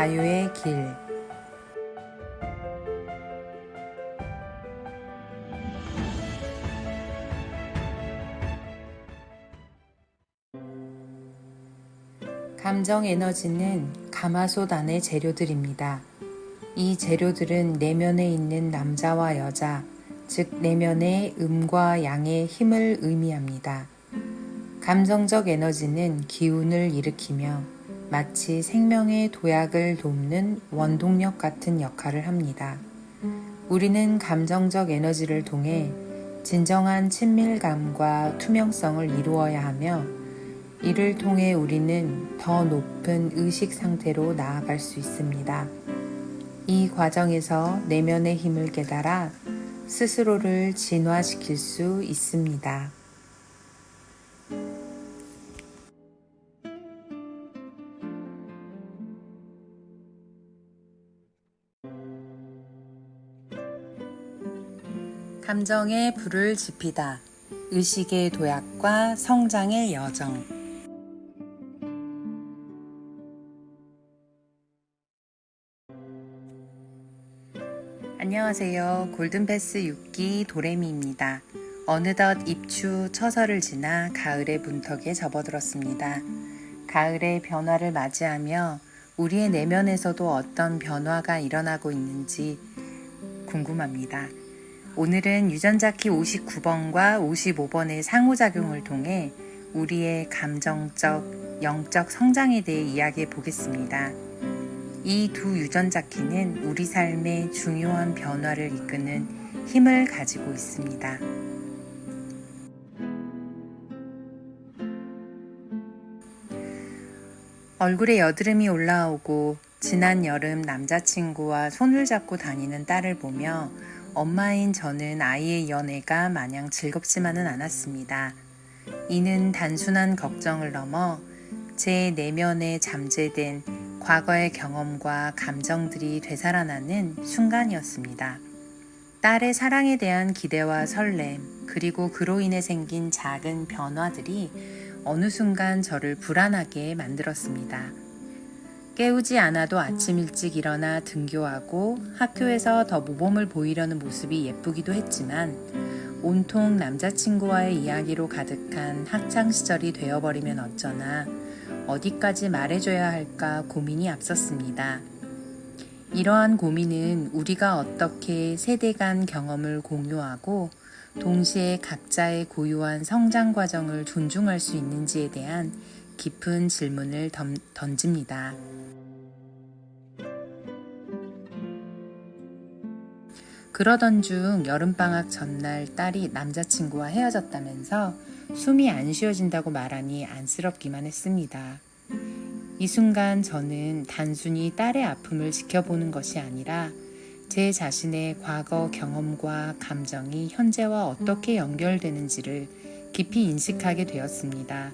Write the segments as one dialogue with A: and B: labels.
A: 자유의 길. 감정 에너지는 가마솥 안의 재료들입니다. 이 재료들은 내면에 있는 남자와 여자, 즉 내면의 음과 양의 힘을 의미합니다. 감정적 에너지는 기운을 일으키며 마치 생명의 도약을 돕는 원동력 같은 역할을 합니다. 우리는 감정적 에너지를 통해 진정한 친밀감과 투명성을 이루어야 하며 이를 통해 우리는 더 높은 의식 상태로 나아갈 수 있습니다. 이 과정에서 내면의 힘을 깨달아 스스로를 진화시킬 수 있습니다. 감정의 불을 지피다. 의식의 도약과 성장의 여정. 안녕하세요. 골든패스 6기 도레미입니다. 어느덧 입추 처서를 지나 가을의 문턱에 접어들었습니다. 가을의 변화를 맞이하며 우리의 내면에서도 어떤 변화가 일어나고 있는지 궁금합니다. 오늘은 유전자 키 59번과 55번의 상호작용을 통해 우리의 감정적, 영적 성장에 대해 이야기해 보겠습니다. 이 두 유전자 키는 우리 삶의 중요한 변화를 이끄는 힘을 가지고 있습니다. 얼굴에 여드름이 올라오고 지난 여름 남자친구와 손을 잡고 다니는 딸을 보며 엄마인 저는 아이의 연애가 마냥 즐겁지만은 않았습니다. 이는 단순한 걱정을 넘어 제 내면에 잠재된 과거의 경험과 감정들이 되살아나는 순간이었습니다. 딸의 사랑에 대한 기대와 설렘, 그리고 그로 인해 생긴 작은 변화들이 어느 순간 저를 불안하게 만들었습니다. 깨우지 않아도 아침 일찍 일어나 등교하고 학교에서 더 모범을 보이려는 모습이 예쁘기도 했지만 온통 남자친구와의 이야기로 가득한 학창시절이 되어버리면 어쩌나 어디까지 말해줘야 할까 고민이 앞섰습니다. 이러한 고민은 우리가 어떻게 세대 간 경험을 공유하고 동시에 각자의 고유한 성장 과정을 존중할 수 있는지에 대한 깊은 질문을 던집니다. 그러던 중 여름방학 전날 딸이 남자친구와 헤어졌다면서 숨이 안 쉬어진다고 말하니 안쓰럽기만 했습니다. 이 순간 저는 단순히 딸의 아픔을 지켜보는 것이 아니라 제 자신의 과거 경험과 감정이 현재와 어떻게 연결되는지를 깊이 인식하게 되었습니다.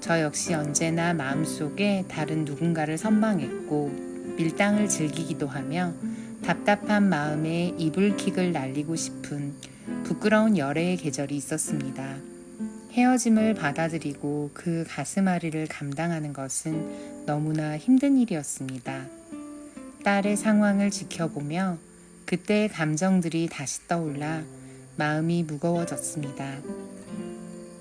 A: 저 역시 언제나 마음속에 다른 누군가를 선망했고 밀당을 즐기기도 하며 답답한 마음에 이불킥을 날리고 싶은 부끄러운 열애의 계절이 있었습니다. 헤어짐을 받아들이고 그 가슴앓이를 감당하는 것은 너무나 힘든 일이었습니다. 딸의 상황을 지켜보며 그때의 감정들이 다시 떠올라 마음이 무거워졌습니다.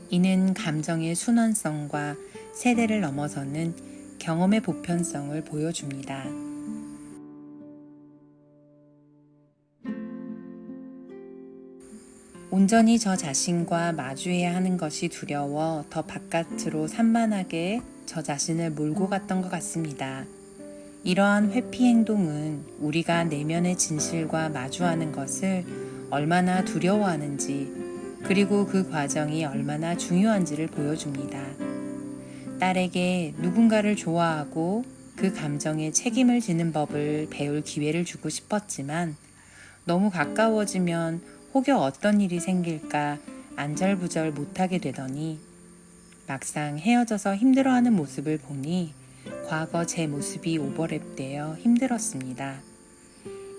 A: 이는 감정의 순환성과 세대를 넘어서는 경험의 보편성을 보여줍니다. 온전히 저 자신과 마주해야 하는 것이 두려워 더 바깥으로 산만하게 저 자신을 몰고 갔던 것 같습니다. 이러한 회피 행동은 우리가 내면의 진실과 마주하는 것을 얼마나 두려워하는지, 그리고 그 과정이 얼마나 중요한지를 보여줍니다. 딸에게 누군가를 좋아하고 그 감정에 책임을 지는 법을 배울 기회를 주고 싶었지만 너무 가까워지면 혹여 어떤 일이 생길까 안절부절 못하게 되더니 막상 헤어져서 힘들어하는 모습을 보니 과거 제 모습이 오버랩되어 힘들었습니다.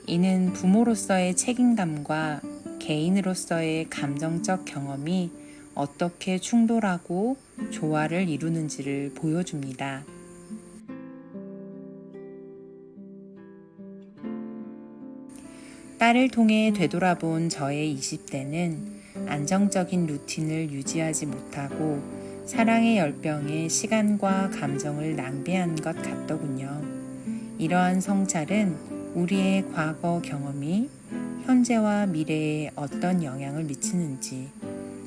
A: 이는 부모로서의 책임감과 개인으로서의 감정적 경험이 어떻게 충돌하고 조화를 이루는지를 보여줍니다. 딸을 통해 되돌아본 저의 20대는 안정적인 루틴을 유지하지 못하고 사랑의 열병에 시간과 감정을 낭비한 것 같더군요. 이러한 성찰은 우리의 과거 경험이 현재와 미래에 어떤 영향을 미치는지,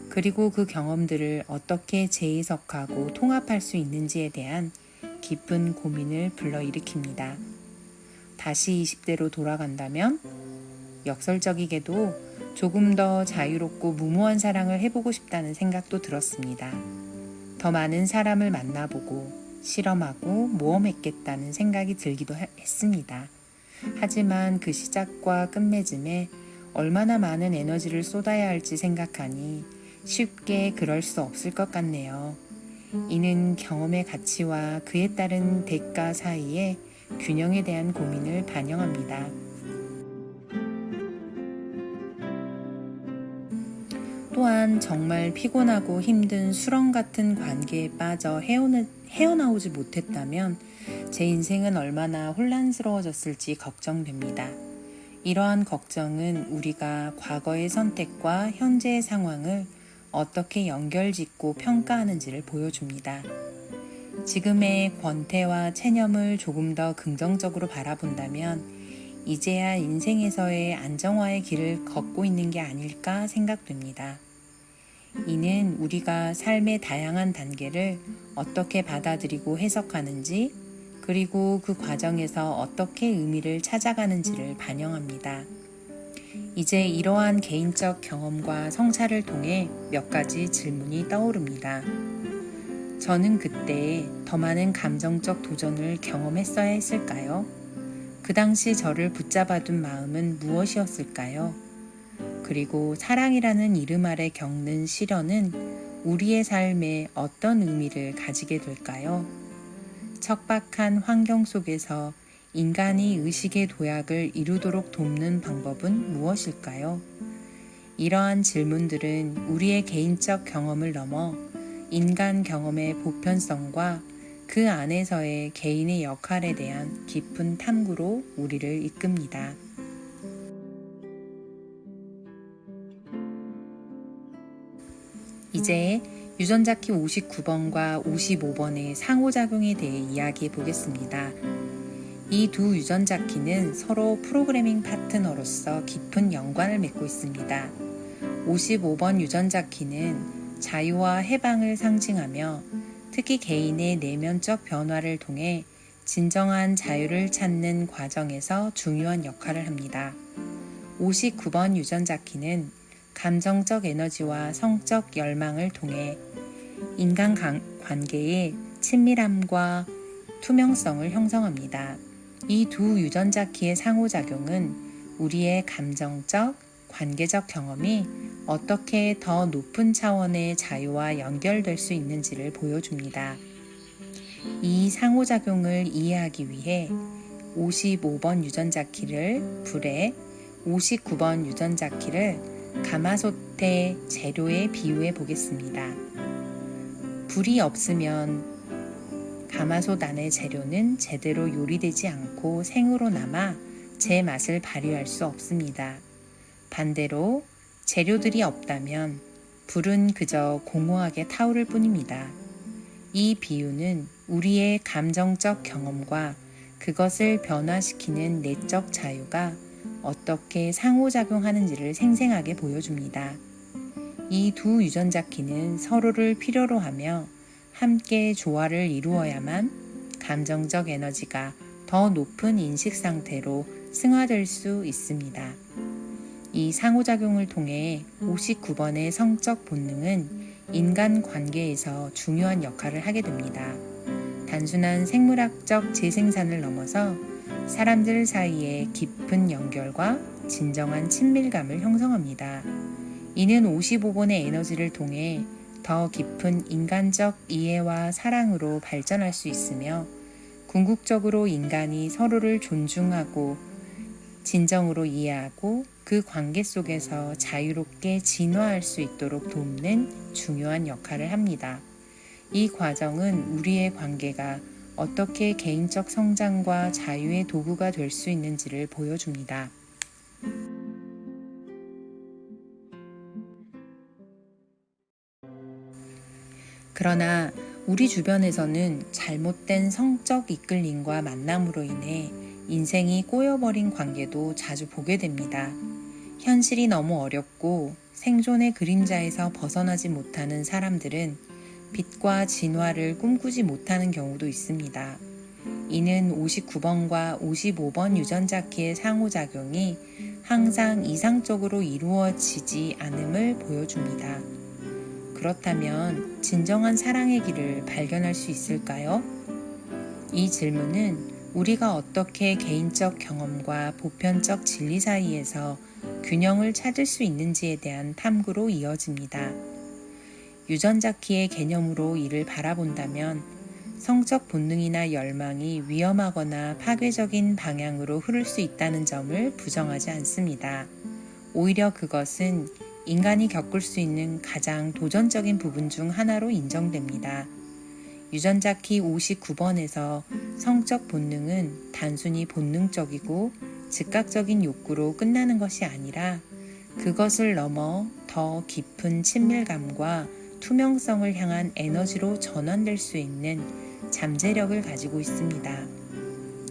A: 그리고 그 경험들을 어떻게 재해석하고 통합할 수 있는지에 대한 깊은 고민을 불러일으킵니다. 다시 20대로 돌아간다면 역설적이게도 조금 더 자유롭고 무모한 사랑을 해보고 싶다는 생각도 들었습니다. 더 많은 사람을 만나보고 실험하고 모험했겠다는 생각이 들기도 했습니다. 하지만 그 시작과 끝맺음에 얼마나 많은 에너지를 쏟아야 할지 생각하니 쉽게 그럴 수 없을 것 같네요. 이는 경험의 가치와 그에 따른 대가 사이의 균형에 대한 고민을 반영합니다. 또한 정말 피곤하고 힘든 수렁 같은 관계에 빠져 헤어나오지 못했다면 제 인생은 얼마나 혼란스러워졌을지 걱정됩니다. 이러한 걱정은 우리가 과거의 선택과 현재의 상황을 어떻게 연결짓고 평가하는지를 보여줍니다. 지금의 권태와 체념을 조금 더 긍정적으로 바라본다면 이제야 인생에서의 안정화의 길을 걷고 있는 게 아닐까 생각됩니다. 이는 우리가 삶의 다양한 단계를 어떻게 받아들이고 해석하는지, 그리고 그 과정에서 어떻게 의미를 찾아가는지를 반영합니다. 이제 이러한 개인적 경험과 성찰을 통해 몇 가지 질문이 떠오릅니다. 저는 그때 더 많은 감정적 도전을 경험했어야 했을까요? 그 당시 저를 붙잡아둔 마음은 무엇이었을까요? 그리고 사랑이라는 이름 아래 겪는 시련은 우리의 삶에 어떤 의미를 가지게 될까요? 척박한 환경 속에서 인간이 의식의 도약을 이루도록 돕는 방법은 무엇일까요? 이러한 질문들은 우리의 개인적 경험을 넘어 인간 경험의 보편성과 그 안에서의 개인의 역할에 대한 깊은 탐구로 우리를 이끕니다. 이제 유전자키 59번과 55번의 상호작용에 대해 이야기해 보겠습니다. 이 두 유전자키는 서로 프로그래밍 파트너로서 깊은 연관을 맺고 있습니다. 55번 유전자키는 자유와 해방을 상징하며 특히 개인의 내면적 변화를 통해 진정한 자유를 찾는 과정에서 중요한 역할을 합니다. 59번 유전자키는 감정적 에너지와 성적 열망을 통해 인간 관계의 친밀함과 투명성을 형성합니다. 이 두 유전자키의 상호작용은 우리의 감정적, 관계적 경험이 어떻게 더 높은 차원의 자유와 연결될 수 있는지를 보여줍니다. 이 상호작용을 이해하기 위해 55번 유전자키를 불에, 59번 유전자키를 가마솥의 재료에 비유해 보겠습니다. 불이 없으면 가마솥 안의 재료는 제대로 요리되지 않고 생으로 남아 제 맛을 발휘할 수 없습니다. 반대로 재료들이 없다면 불은 그저 공허하게 타오를 뿐입니다. 이 비유는 우리의 감정적 경험과 그것을 변화시키는 내적 자유가 어떻게 상호작용하는지를 생생하게 보여줍니다. 이 두 유전자키는 서로를 필요로 하며 함께 조화를 이루어야만 감정적 에너지가 더 높은 인식 상태로 승화될 수 있습니다. 이 상호작용을 통해 59번의 성적 본능은 인간 관계에서 중요한 역할을 하게 됩니다. 단순한 생물학적 재생산을 넘어서 사람들 사이의 깊은 연결과 진정한 친밀감을 형성합니다. 이는 55번의 에너지를 통해 더 깊은 인간적 이해와 사랑으로 발전할 수 있으며 궁극적으로 인간이 서로를 존중하고 진정으로 이해하고 그 관계 속에서 자유롭게 진화할 수 있도록 돕는 중요한 역할을 합니다. 이 과정은 우리의 관계가 어떻게 개인적 성장과 자유의 도구가 될 수 있는지를 보여줍니다. 그러나 우리 주변에서는 잘못된 성적 이끌림과 만남으로 인해 인생이 꼬여버린 관계도 자주 보게 됩니다. 현실이 너무 어렵고 생존의 그림자에서 벗어나지 못하는 사람들은 빛과 진화를 꿈꾸지 못하는 경우도 있습니다. 이는 59번과 55번 유전자 키의 상호작용이 항상 이상적으로 이루어지지 않음을 보여줍니다. 그렇다면 진정한 사랑의 길을 발견할 수 있을까요? 이 질문은 우리가 어떻게 개인적 경험과 보편적 진리 사이에서 균형을 찾을 수 있는지에 대한 탐구로 이어집니다. 유전자 키의 개념으로 이를 바라본다면 성적 본능이나 열망이 위험하거나 파괴적인 방향으로 흐를 수 있다는 점을 부정하지 않습니다. 오히려 그것은 인간이 겪을 수 있는 가장 도전적인 부분 중 하나로 인정됩니다. 유전자 키 59번에서 성적 본능은 단순히 본능적이고 즉각적인 욕구로 끝나는 것이 아니라 그것을 넘어 더 깊은 친밀감과 투명성을 향한 에너지로 전환될 수 있는 잠재력을 가지고 있습니다.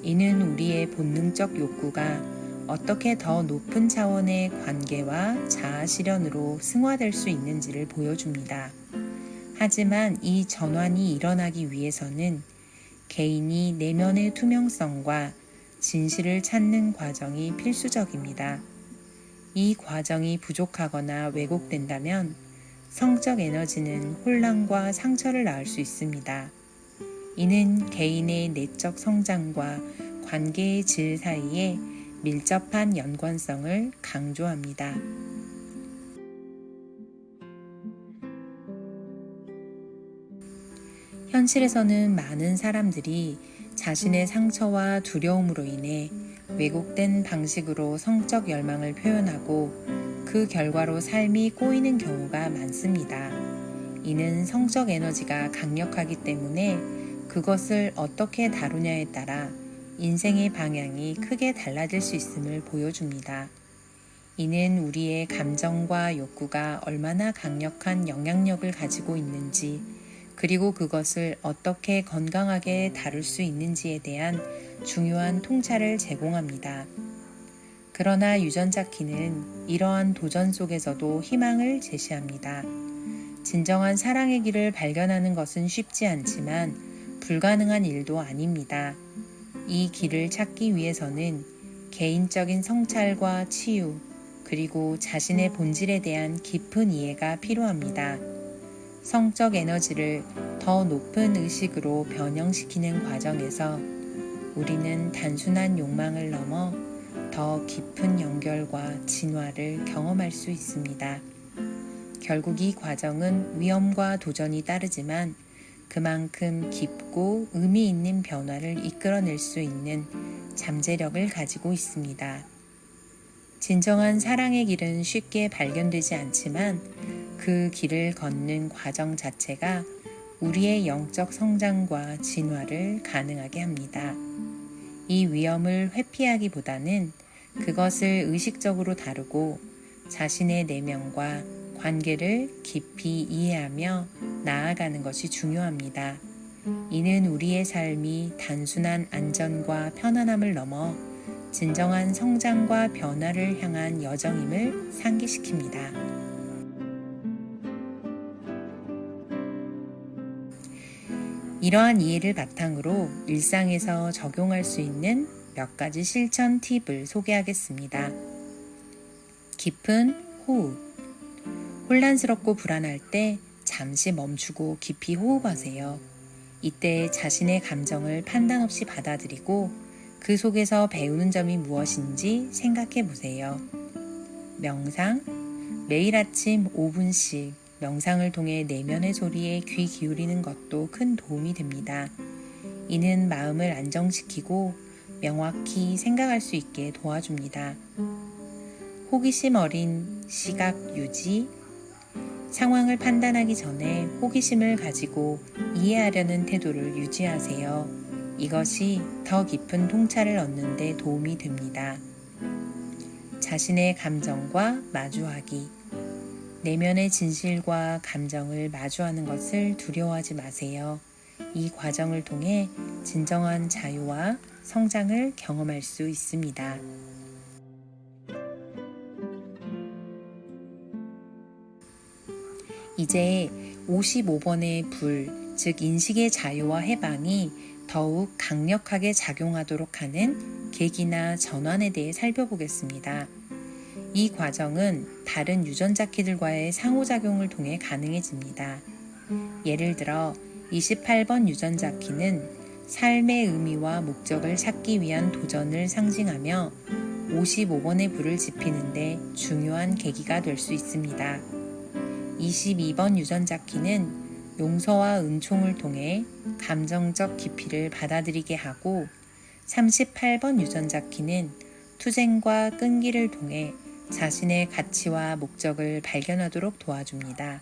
A: 이는 우리의 본능적 욕구가 어떻게 더 높은 차원의 관계와 자아 실현으로 승화될 수 있는지를 보여줍니다. 하지만 이 전환이 일어나기 위해서는 개인이 내면의 투명성과 진실을 찾는 과정이 필수적입니다. 이 과정이 부족하거나 왜곡된다면 성적 에너지는 혼란과 상처를 낳을 수 있습니다. 이는 개인의 내적 성장과 관계의 질 사이에 밀접한 연관성을 강조합니다. 현실에서는 많은 사람들이 자신의 상처와 두려움으로 인해 왜곡된 방식으로 성적 열망을 표현하고 그 결과로 삶이 꼬이는 경우가 많습니다. 이는 성적 에너지가 강력하기 때문에 그것을 어떻게 다루냐에 따라 인생의 방향이 크게 달라질 수 있음을 보여줍니다. 이는 우리의 감정과 욕구가 얼마나 강력한 영향력을 가지고 있는지, 그리고 그것을 어떻게 건강하게 다룰 수 있는지에 대한 중요한 통찰을 제공합니다. 그러나 유전자 키는 이러한 도전 속에서도 희망을 제시합니다. 진정한 사랑의 길을 발견하는 것은 쉽지 않지만 불가능한 일도 아닙니다. 이 길을 찾기 위해서는 개인적인 성찰과 치유, 그리고 자신의 본질에 대한 깊은 이해가 필요합니다. 성적 에너지를 더 높은 의식으로 변형시키는 과정에서 우리는 단순한 욕망을 넘어 더 깊은 연결과 진화를 경험할 수 있습니다. 결국 이 과정은 위험과 도전이 따르지만 그만큼 깊고 의미 있는 변화를 이끌어낼 수 있는 잠재력을 가지고 있습니다. 진정한 사랑의 길은 쉽게 발견되지 않지만 그 길을 걷는 과정 자체가 우리의 영적 성장과 진화를 가능하게 합니다. 이 위험을 회피하기보다는 그것을 의식적으로 다루고 자신의 내면과 관계를 깊이 이해하며 나아가는 것이 중요합니다. 이는 우리의 삶이 단순한 안전과 편안함을 넘어 진정한 성장과 변화를 향한 여정임을 상기시킵니다. 이러한 이해를 바탕으로 일상에서 적용할 수 있는 몇 가지 실천 팁을 소개하겠습니다. 깊은 호흡. 혼란스럽고 불안할 때 잠시 멈추고 깊이 호흡하세요. 이때 자신의 감정을 판단 없이 받아들이고 그 속에서 배우는 점이 무엇인지 생각해 보세요. 명상. 매일 아침 5분씩 명상을 통해 내면의 소리에 귀 기울이는 것도 큰 도움이 됩니다. 이는 마음을 안정시키고 명확히 생각할 수 있게 도와줍니다. 호기심 어린 시각 유지. 상황을 판단하기 전에 호기심을 가지고 이해하려는 태도를 유지하세요. 이것이 더 깊은 통찰을 얻는 데 도움이 됩니다. 자신의 감정과 마주하기. 내면의 진실과 감정을 마주하는 것을 두려워하지 마세요. 이 과정을 통해 진정한 자유와 성장을 경험할 수 있습니다. 이제 55번의 불, 즉 인식의 자유와 해방이 더욱 강력하게 작용하도록 하는 계기나 전환에 대해 살펴보겠습니다. 이 과정은 다른 유전자 키들과의 상호작용을 통해 가능해집니다. 예를 들어 28번 유전자 키는 삶의 의미와 목적을 찾기 위한 도전을 상징하며 55번의 불을 지피는데 중요한 계기가 될 수 있습니다. 22번 유전자 키는 용서와 은총을 통해 감정적 깊이를 받아들이게 하고 38번 유전자 키는 투쟁과 끈기를 통해 자신의 가치와 목적을 발견하도록 도와줍니다.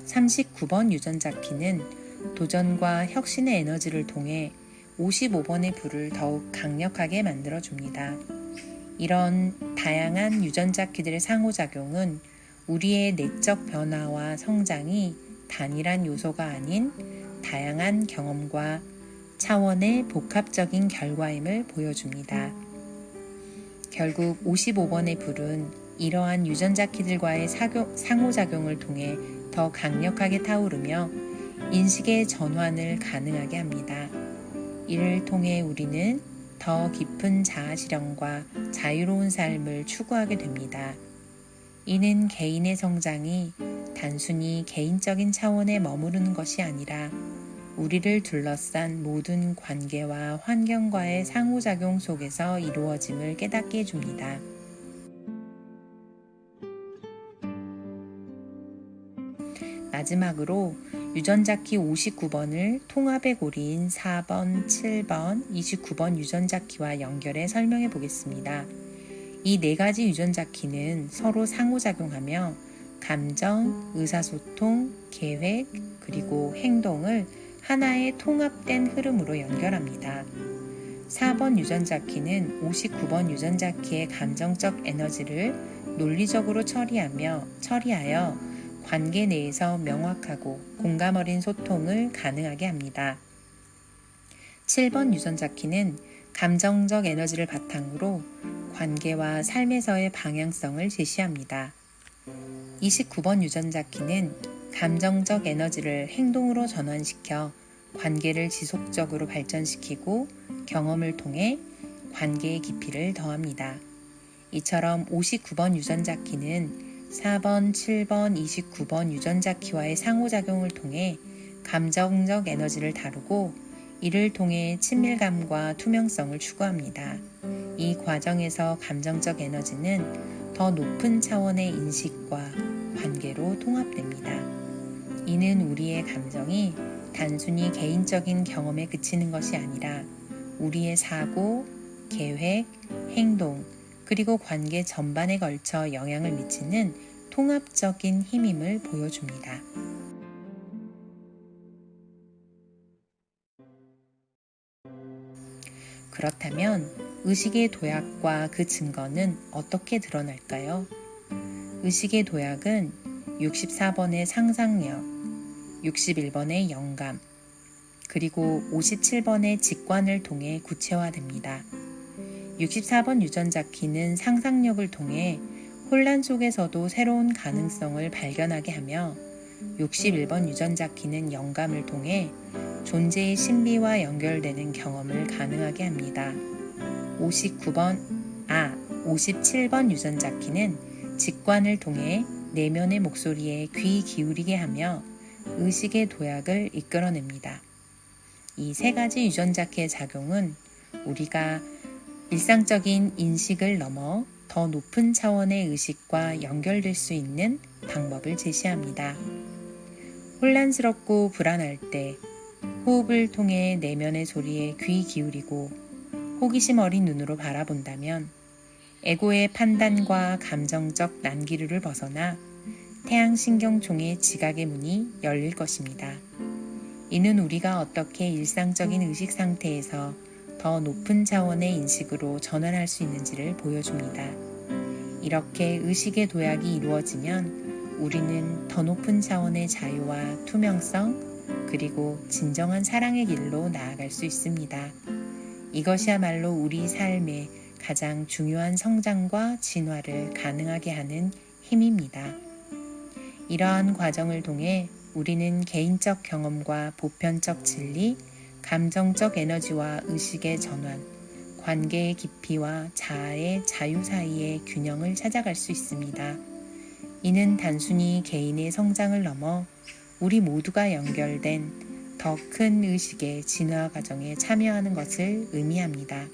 A: 39번 유전자 키는 도전과 혁신의 에너지를 통해 55번의 불을 더욱 강력하게 만들어줍니다. 이런 다양한 유전자 키들의 상호작용은 우리의 내적 변화와 성장이 단일한 요소가 아닌 다양한 경험과 차원의 복합적인 결과임을 보여줍니다. 결국 55번의 불은 이러한 유전자 키들과의 상호작용을 통해 더 강력하게 타오르며 인식의 전환을 가능하게 합니다. 이를 통해 우리는 더 깊은 자아실현과 자유로운 삶을 추구하게 됩니다. 이는 개인의 성장이 단순히 개인적인 차원에 머무르는 것이 아니라 우리를 둘러싼 모든 관계와 환경과의 상호작용 속에서 이루어짐을 깨닫게 해줍니다. 마지막으로 유전자 키 59번을 통합의 고리인 4번, 7번, 29번 유전자 키와 연결해 설명해 보겠습니다. 이 네 가지 유전자 키는 서로 상호작용하며 감정, 의사소통, 계획, 그리고 행동을 하나의 통합된 흐름으로 연결합니다. 4번 유전자 키는 59번 유전자 키의 감정적 에너지를 논리적으로 처리하여 관계 내에서 명확하고 공감 어린 소통을 가능하게 합니다. 7번 유전자 키는 감정적 에너지를 바탕으로 관계와 삶에서의 방향성을 제시합니다. 29번 유전자 키는 감정적 에너지를 행동으로 전환시켜 관계를 지속적으로 발전시키고 경험을 통해 관계의 깊이를 더합니다. 이처럼 59번 유전자 키는 4번, 7번, 29번 유전자 키와의 상호작용을 통해 감정적 에너지를 다루고 이를 통해 친밀감과 투명성을 추구합니다. 이 과정에서 감정적 에너지는 더 높은 차원의 인식과 관계로 통합됩니다. 이는 우리의 감정이 단순히 개인적인 경험에 그치는 것이 아니라 우리의 사고, 계획, 행동, 그리고 관계 전반에 걸쳐 영향을 미치는 통합적인 힘임을 보여줍니다. 그렇다면 의식의 도약과 그 증거는 어떻게 드러날까요? 의식의 도약은 64번의 상상력, 61번의 영감, 그리고 57번의 직관을 통해 구체화됩니다. 64번 유전자 키는 상상력을 통해 혼란 속에서도 새로운 가능성을 발견하게 하며 61번 유전자 키는 영감을 통해 존재의 신비와 연결되는 경험을 가능하게 합니다. 57번 유전자 키는 직관을 통해 내면의 목소리에 귀 기울이게 하며 의식의 도약을 이끌어냅니다. 이 세 가지 유전자 키의 작용은 우리가 일상적인 인식을 넘어 더 높은 차원의 의식과 연결될 수 있는 방법을 제시합니다. 혼란스럽고 불안할 때 호흡을 통해 내면의 소리에 귀 기울이고 호기심 어린 눈으로 바라본다면 에고의 판단과 감정적 난기류를 벗어나 태양신경총의 지각의 문이 열릴 것입니다. 이는 우리가 어떻게 일상적인 의식 상태에서 더 높은 차원의 인식으로 전환할 수 있는지를 보여줍니다. 이렇게 의식의 도약이 이루어지면 우리는 더 높은 차원의 자유와 투명성, 그리고 진정한 사랑의 길로 나아갈 수 있습니다. 이것이야말로 우리 삶의 가장 중요한 성장과 진화를 가능하게 하는 힘입니다. 이러한 과정을 통해 우리는 개인적 경험과 보편적 진리, 감정적 에너지와 의식의 전환, 관계의 깊이와 자아의 자유 사이의 균형을 찾아갈 수 있습니다. 이는 단순히 개인의 성장을 넘어 우리 모두가 연결된 더 큰 의식의 진화 과정에 참여하는 것을 의미합니다.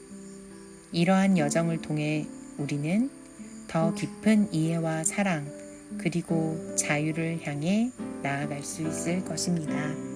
A: 이러한 여정을 통해 우리는 더 깊은 이해와 사랑, 그리고 자유를 향해 나아갈 수 있을 것입니다.